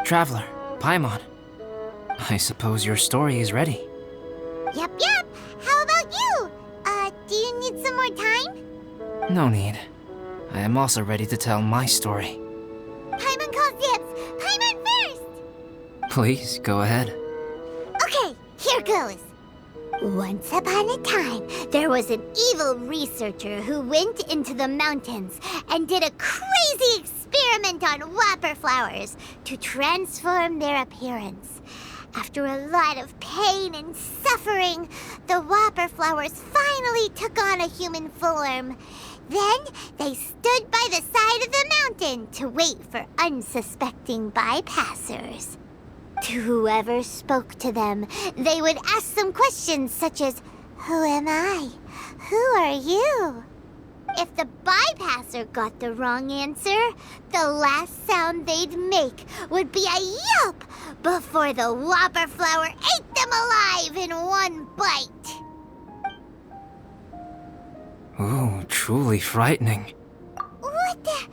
Traveler, Paimon. I suppose your story is ready. Yep. How about you? Do you need some more time? No need. I am also ready to tell my story. Paimon calls dibs. Paimon first! Please, go ahead. Okay, here goes. Once upon a time, there was an evil researcher who went into the mountains and did a crazy experiment on whopper flowers to transform their appearance. After a lot of pain and suffering, the whopper flowers finally took on a human form. Then they stood by the side of the mountain to wait for unsuspecting bypassers. To whoever spoke to them, they would ask some questions such as, "Who am I? Who are you?" If the bypasser got the wrong answer, the last sound they'd make would be a yelp before the whopper flower ate them alive in one bite. Ooh, truly frightening. What the?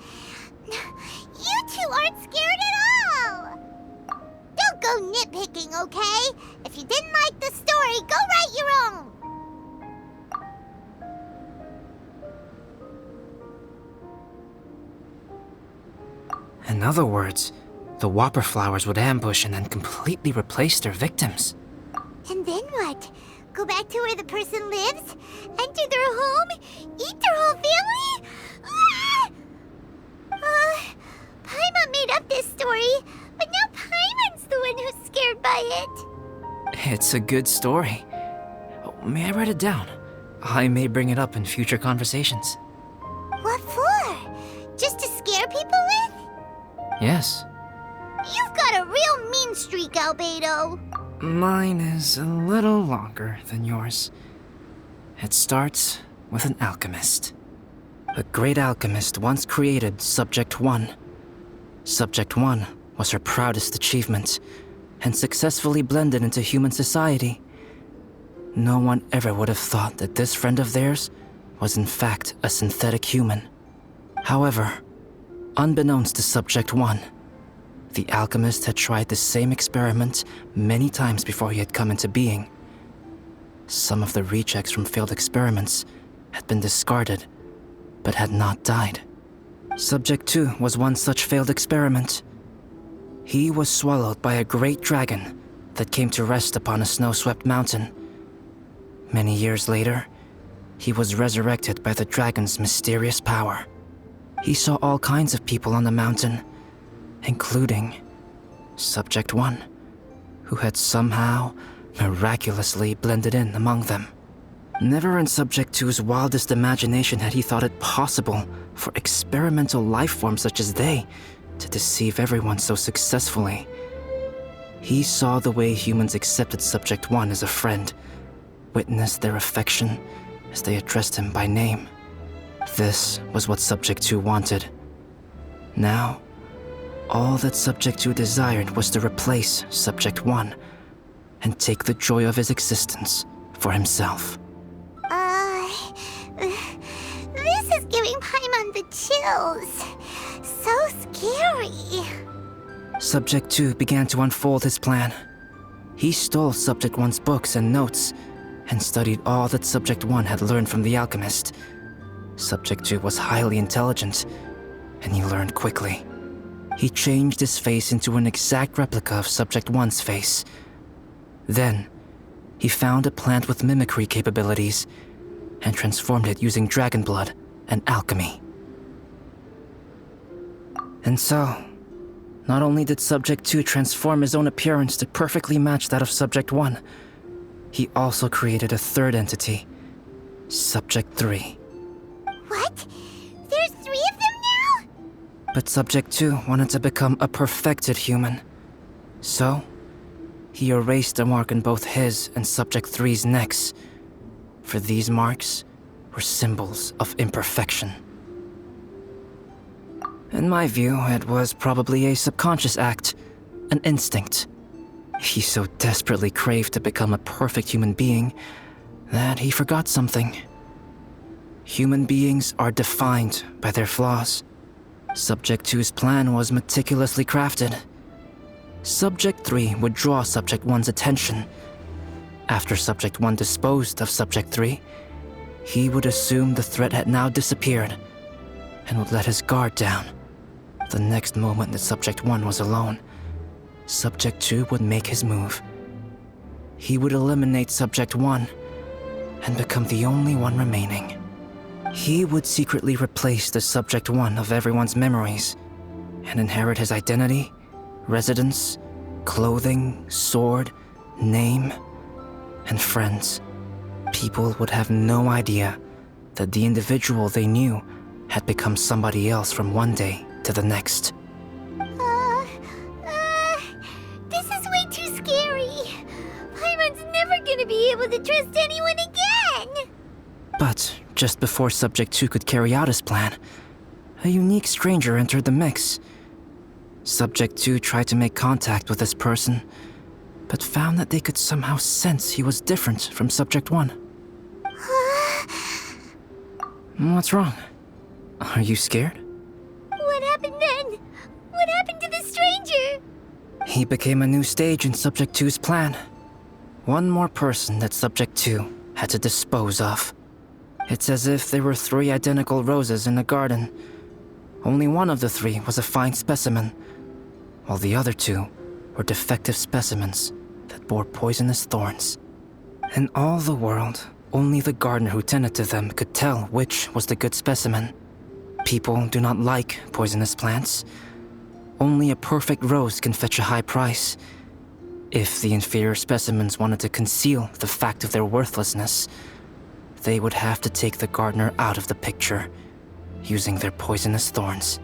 You two aren't scared at all! Don't go nitpicking, okay? If you didn't like the story, go write your own! In other words, the whopper flowers would ambush and then completely replace their victims. And then what? Go back to where the person lives? Enter their home? Eat their whole family? Paimon made up this story, but now Paimon's the one who's scared by it. It's a good story. Oh, may I write it down? I may bring it up in future conversations. What for? Just to scare people with? Yes. You've got a real mean streak, Albedo. Mine is a little longer than yours. It starts with an alchemist. A great alchemist once created Subject 1. Subject 1 was her proudest achievement, and successfully blended into human society. No one ever would have thought that this friend of theirs was in fact a synthetic human. However, unbeknownst to Subject 1, the alchemist had tried the same experiment many times before he had come into being. Some of the rejects from failed experiments had been discarded, but had not died. Subject 2 was one such failed experiment. He was swallowed by a great dragon that came to rest upon a snow-swept mountain. Many years later, he was resurrected by the dragon's mysterious power. He saw all kinds of people on the mountain, including Subject 1, who had somehow miraculously blended in among them. Never in Subject 2's wildest imagination had he thought it possible for experimental life forms such as they to deceive everyone so successfully. He saw the way humans accepted Subject 1 as a friend, witnessed their affection as they addressed him by name. This was what Subject 2 wanted. Now, all that Subject 2 desired was to replace Subject 1 and take the joy of his existence for himself. This is giving Paimon the chills. So scary. Subject 2 began to unfold his plan. He stole Subject 1's books and notes and studied all that Subject 1 had learned from the alchemist. Subject 2 was highly intelligent, and he learned quickly. He changed his face into an exact replica of Subject 1's face. Then, he found a plant with mimicry capabilities and transformed it using dragon blood and alchemy. And so, not only did Subject 2 transform his own appearance to perfectly match that of Subject 1, he also created a third entity, Subject 3. What? There's 3 of them now? But Subject 2 wanted to become a perfected human. So, he erased a mark on both his and Subject 3's necks. For these marks were symbols of imperfection. In my view, it was probably a subconscious act, an instinct. He so desperately craved to become a perfect human being that he forgot something. Human beings are defined by their flaws. Subject 2's plan was meticulously crafted. Subject 3 would draw Subject 1's attention. After Subject 1 disposed of Subject 3, he would assume the threat had now disappeared and would let his guard down. The next moment that Subject 1 was alone, Subject 2 would make his move. He would eliminate Subject 1 and become the only one remaining. He would secretly replace the Subject 1 of everyone's memories and inherit his identity, residence, clothing, sword, name, and friends. People would have no idea that the individual they knew had become somebody else from one day to the next. This is way too scary. Paimon's never gonna be able to trust anyone again. But just before Subject 2 could carry out his plan, a unique stranger entered the mix. Subject 2 tried to make contact with this person, but found that they could somehow sense he was different from Subject 1. What's wrong? Are you scared? What happened then? What happened to the stranger? He became a new stage in Subject 2's plan. One more person that Subject 2 had to dispose of. It's as if there were 3 identical roses in a garden. Only one of the 3 was a fine specimen, while the other 2 were defective specimens that bore poisonous thorns. In all the world, only the gardener who tended to them could tell which was the good specimen. People do not like poisonous plants. Only a perfect rose can fetch a high price. If the inferior specimens wanted to conceal the fact of their worthlessness, they would have to take the gardener out of the picture, using their poisonous thorns.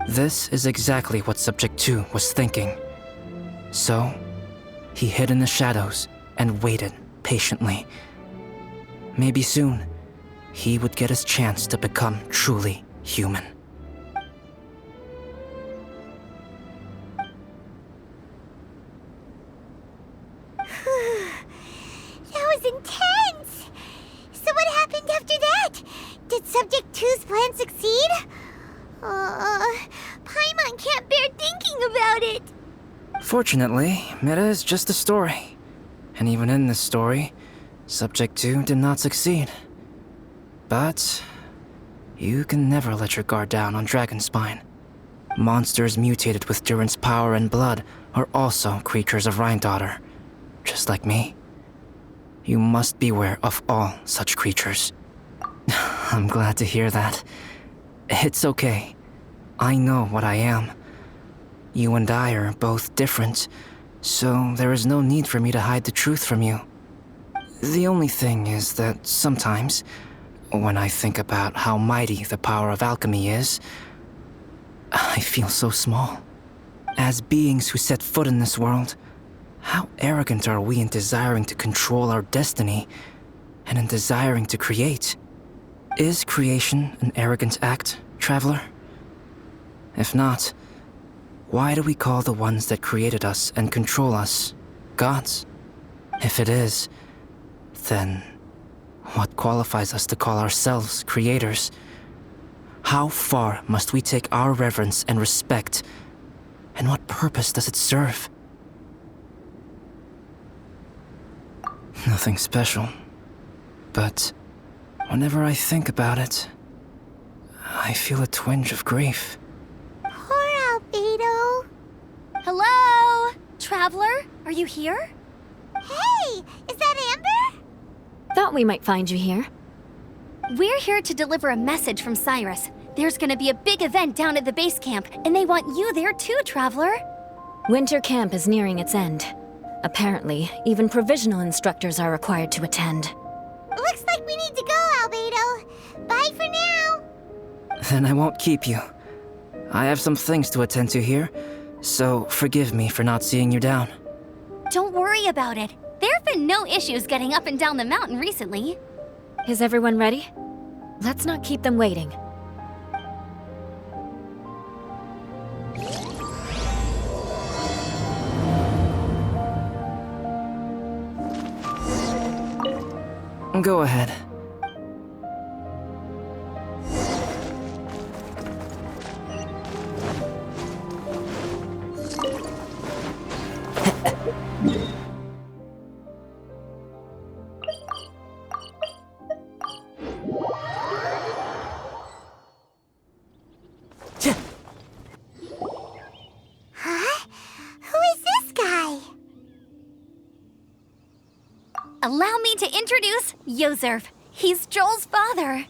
This is exactly what Subject 2 was thinking. So, he hid in the shadows and waited patiently. Maybe soon, he would get his chance to become truly human. That was intense! So what happened after that? Did Subject 2's plan succeed? Paimon can't bear thinking about it. Fortunately, it is just a story. And even in this story, Subject 2 did not succeed. But you can never let your guard down on Dragonspine. Monsters mutated with Durin's power and blood are also creatures of Rhine-Daughter, just like me. You must beware of all such creatures. I'm glad to hear that. It's okay. I know what I am. You and I are both different, so there is no need for me to hide the truth from you. The only thing is that sometimes, when I think about how mighty the power of alchemy is, I feel so small. As beings who set foot in this world, how arrogant are we in desiring to control our destiny and in desiring to create? Is creation an arrogant act, traveler? If not, why do we call the ones that created us and control us gods? If it is, then what qualifies us to call ourselves creators? How far must we take our reverence and respect, and what purpose does it serve? Nothing special, but whenever I think about it, I feel a twinge of grief. Poor Albedo. Hello? Traveler, are you here? Hey, is that Amber? Thought we might find you here. We're here to deliver a message from Cyrus. There's gonna be a big event down at the base camp, and they want you there too, Traveler. Winter camp is nearing its end. Apparently, even provisional instructors are required to attend. Looks like we need to go, Albedo. Bye for now. Then I won't keep you. I have some things to attend to here, so forgive me for not seeing you down. Don't worry about it. There have been no issues getting up and down the mountain recently. Is everyone ready? Let's not keep them waiting. Go ahead. allow me to introduce Yozerv. He's Joel's father.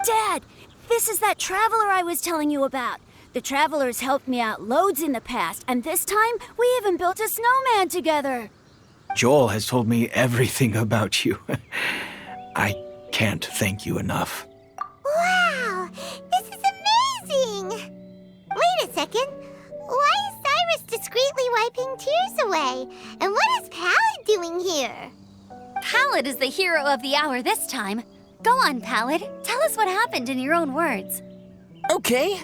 Dad, this is that traveler I was telling you about. The traveler's helped me out loads in the past, and this time we even built a snowman together. Joel has told me everything about you. I can't thank you enough. Wow, this is amazing! Wait a second. Why is Cyrus discreetly wiping tears away? And what is Pallid doing here? Pallid is the hero of the hour this time. Go on, Pallid. Tell us what happened in your own words. Okay.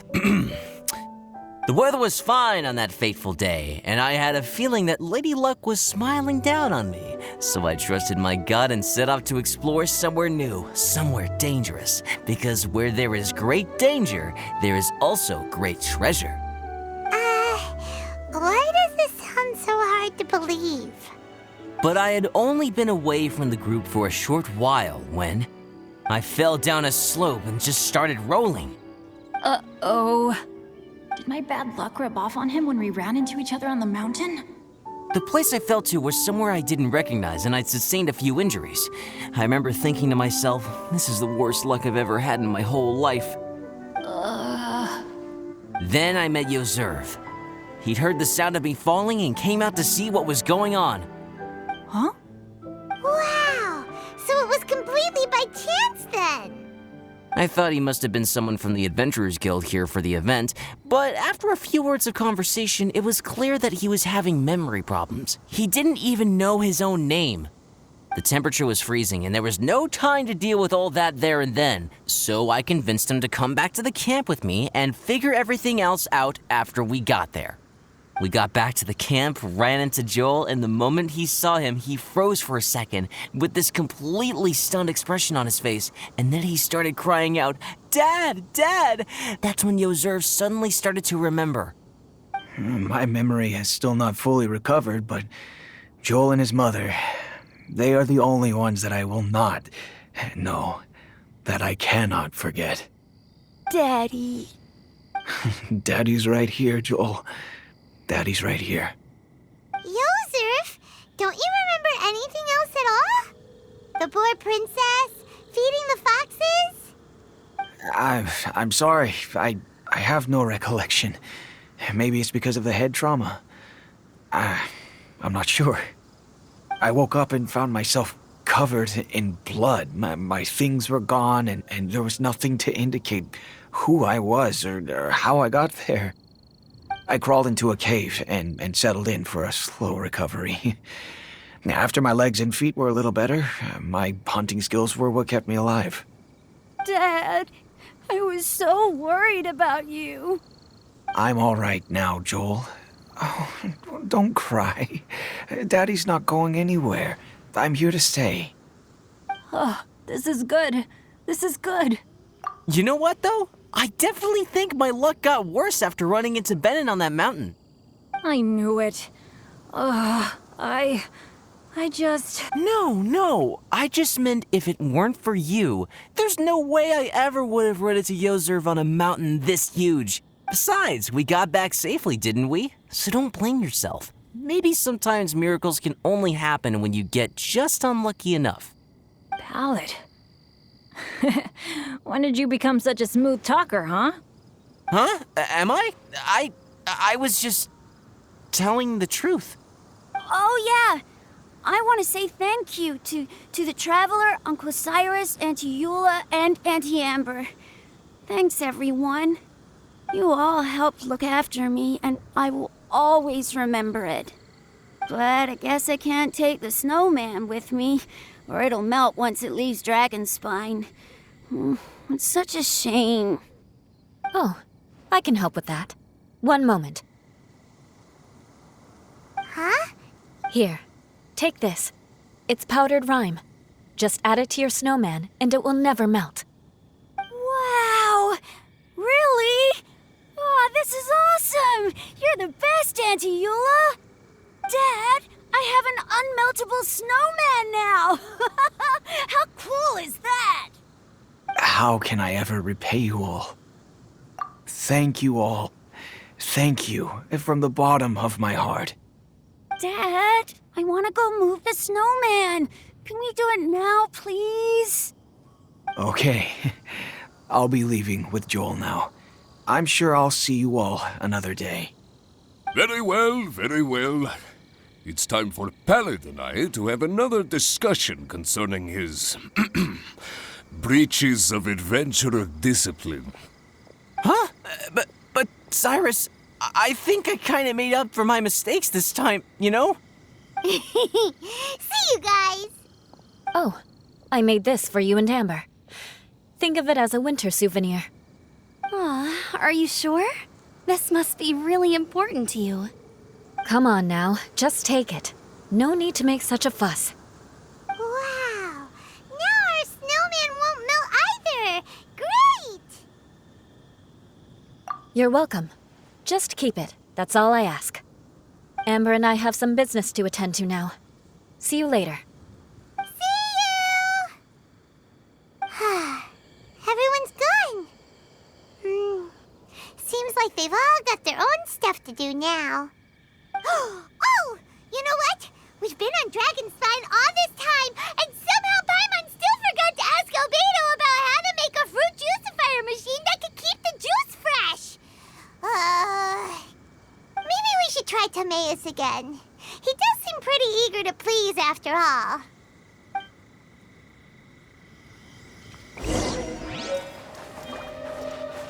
The weather was fine on that fateful day, and I had a feeling that Lady Luck was smiling down on me. So I trusted my gut and set off to explore somewhere new, somewhere dangerous. Because where there is great danger, there is also great treasure. Why does this sound so hard to believe? But I had only been away from the group for a short while when I fell down a slope and just started rolling. Uh-oh. Did my bad luck rub off on him when we ran into each other on the mountain? The place I fell to was somewhere I didn't recognize, and I'd sustained a few injuries. I remember thinking to myself, this is the worst luck I've ever had in my whole life. Then I met Yozerv. He'd heard the sound of me falling and came out to see what was going on. Huh? Wow, so it was completely by chance then. I thought he must have been someone from the Adventurers Guild here for the event, but after a few words of conversation, it was clear that he was having memory problems. He didn't even know his own name. The temperature was freezing, and there was no time to deal with all that there and then, so I convinced him to come back to the camp with me and figure everything else out after we got there. We got back to the camp, ran into Joel, and the moment he saw him, he froze for a second with this completely stunned expression on his face, and then he started crying out, "Dad! Dad!" That's when Yozerv suddenly started to remember. My memory has still not fully recovered, but Joel and his mother, they are the only ones that I will not, no, that I cannot forget. Daddy. Daddy's right here, Joel. Daddy's right here. Yozerf, don't you remember anything else at all? The poor princess, feeding the foxes? I'm sorry. I have no recollection. Maybe it's because of the head trauma. I'm not sure. I woke up and found myself covered in blood. My things were gone, and there was nothing to indicate who I was or how I got there. I crawled into a cave and settled in for a slow recovery. After my legs and feet were a little better, my hunting skills were what kept me alive. Dad, I was so worried about you. I'm all right now, Joel. Oh, don't cry. Daddy's not going anywhere. I'm here to stay. Oh, this is good. This is good. You know what, though? I definitely think my luck got worse after running into Benin on that mountain. I knew it. I just... No. I just meant if it weren't for you, there's no way I ever would have run into Yozerv on a mountain this huge. Besides, we got back safely, didn't we? So don't blame yourself. Maybe sometimes miracles can only happen when you get just unlucky enough. Pallid. When did you become such a smooth talker, huh? Huh? Am I? I was just telling the truth. Oh, yeah. I want to say thank you to the Traveler, Uncle Cyrus, Auntie Eula, and Auntie Amber. Thanks, everyone. You all helped look after me, and I will always remember it. But I guess I can't take the snowman with me, or it'll melt once it leaves Dragonspine. It's such a shame. Oh, I can help with that. One moment. Huh? Here, take this. It's powdered rime. Just add it to your snowman, and it will never melt. Wow! Really? Oh, this is awesome! You're the best, Auntie Eula! Dad, I have an unmeltable snowman now! How cool is that? How can I ever repay you all? Thank you all. Thank you from the bottom of my heart. Dad, I want to go move the snowman. Can we do it now, please? Okay. I'll be leaving with Joel now. I'm sure I'll see you all another day. Very well, very well. It's time for Pallet and I to have another discussion concerning his breaches of adventurer discipline. Huh? But Cyrus, I think I kind of made up for my mistakes this time, you know? See you guys! Oh, I made this for you and Amber. Think of it as a winter souvenir. Aw, are you sure? This must be really important to you. Come on now, just take it. No need to make such a fuss. Wow! Now our snowman won't melt either! Great! You're welcome. Just keep it, that's all I ask. Amber and I have some business to attend to now. See you later. See you! Everyone's gone. Seems like they've all got their own stuff to do now. Oh! You know what? We've been on Dragonspine all this time, and somehow Paimon still forgot to ask Albedo about how to make a fruit juicifier machine that could keep the juice fresh. Maybe we should try Timaeus again. He does seem pretty eager to please after all.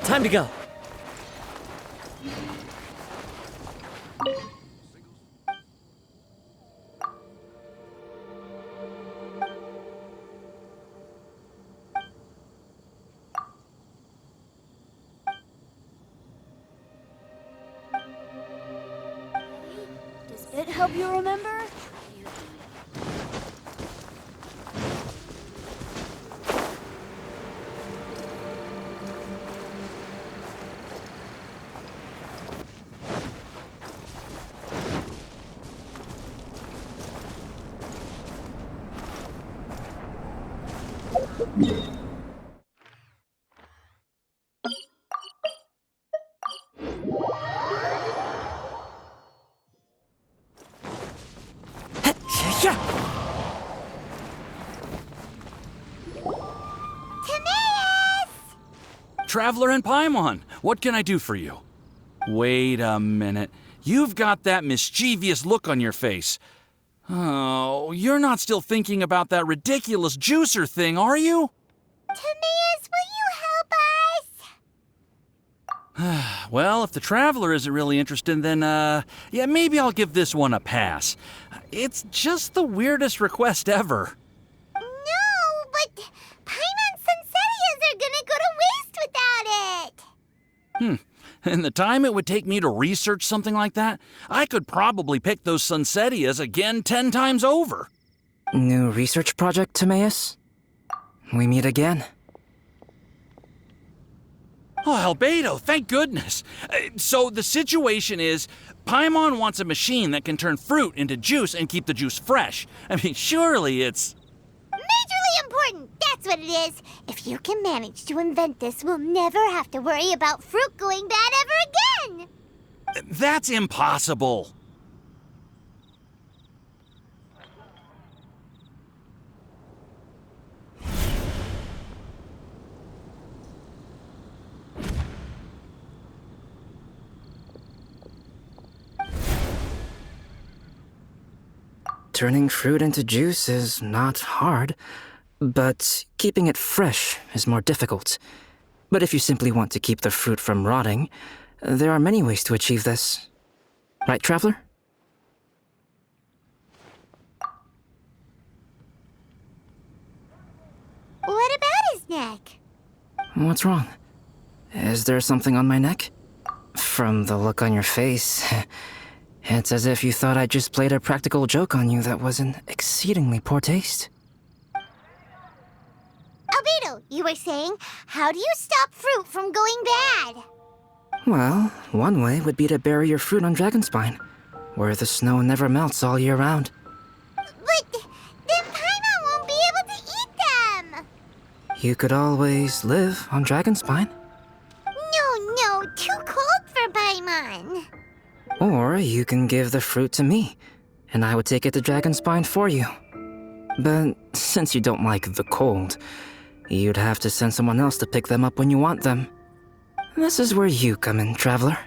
Time to go. Does it help you remember? Traveler and Paimon, what can I do for you? Wait a minute. You've got that mischievous look on your face. Oh, you're not still thinking about that ridiculous juicer thing, are you? Timaeus, will you help us? Well, if the Traveler isn't really interested, then, yeah, maybe I'll give this one a pass. It's just the weirdest request ever. No, but Paimon's Sunsettias are gonna go to waste without it. And the time it would take me to research something like that, I could probably pick those Sunsettias again 10 times over. New research project, Timaeus? We meet again. Oh, Albedo, thank goodness. So the situation is, Paimon wants a machine that can turn fruit into juice and keep the juice fresh. I mean, surely it's... Majorly important, that's what it is. If you can manage to invent this, we'll never have to worry about fruit going bad ever again. That's impossible. Turning fruit into juice is not hard, but keeping it fresh is more difficult. But if you simply want to keep the fruit from rotting, there are many ways to achieve this. Right, Traveler? What about his neck? What's wrong? Is there something on my neck? From the look on your face, it's as if you thought I just played a practical joke on you that was in exceedingly poor taste. Albedo, you were saying, how do you stop fruit from going bad? Well, one way would be to bury your fruit on Dragonspine, where the snow never melts all year round. But then Paimon won't be able to eat them! You could always live on Dragonspine. No, too cold for Paimon. Or you can give the fruit to me, and I would take it to Dragonspine for you. But since you don't like the cold, you'd have to send someone else to pick them up when you want them. This is where you come in, Traveler.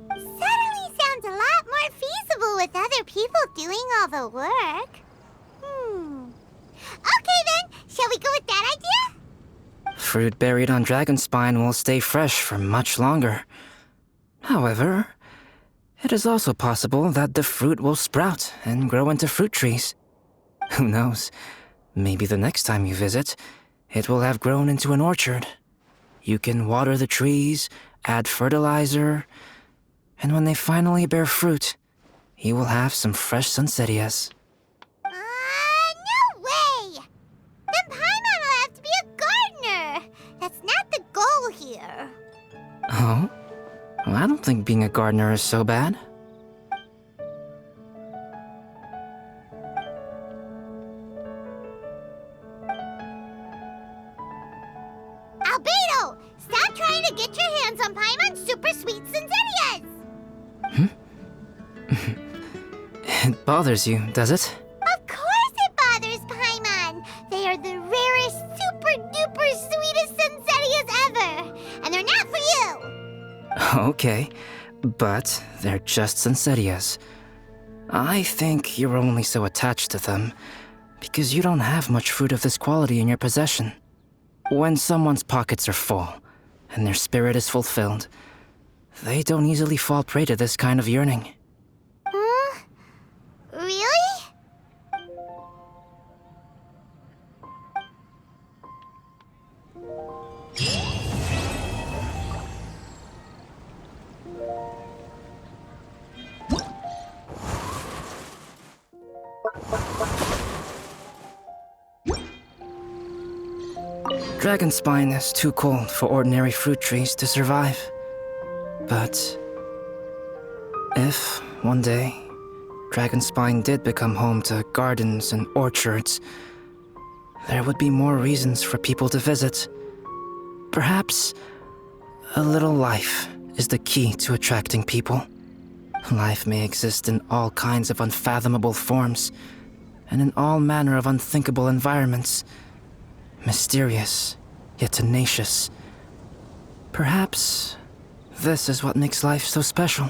Suddenly sounds a lot more feasible with other people doing all the work. Okay then, shall we go with that idea? Fruit buried on Dragonspine will stay fresh for much longer. However, it is also possible that the fruit will sprout and grow into fruit trees. Who knows? Maybe the next time you visit, it will have grown into an orchard. You can water the trees, add fertilizer, and when they finally bear fruit, you will have some fresh sunsettias. No way! Then Paimon will have to be a gardener. That's not the goal here. Oh? Well, I don't think being a gardener is so bad. Albedo! Stop trying to get your hands on Paimon's super sweet Sunsettias! It bothers you, does it? Of course it bothers Paimon! They are the rarest, super-duper sweetest Sunsettias ever! And they're not for you! Okay, but they're just Sunsettias. I think you're only so attached to them because you don't have much fruit of this quality in your possession. When someone's pockets are full and their spirit is fulfilled, they don't easily fall prey to this kind of yearning. Really? Dragonspine is too cold for ordinary fruit trees to survive. But if one day Dragonspine did become home to gardens and orchards, there would be more reasons for people to visit. Perhaps a little life is the key to attracting people. Life may exist in all kinds of unfathomable forms, and in all manner of unthinkable environments. Mysterious, yet tenacious. Perhaps this is what makes life so special.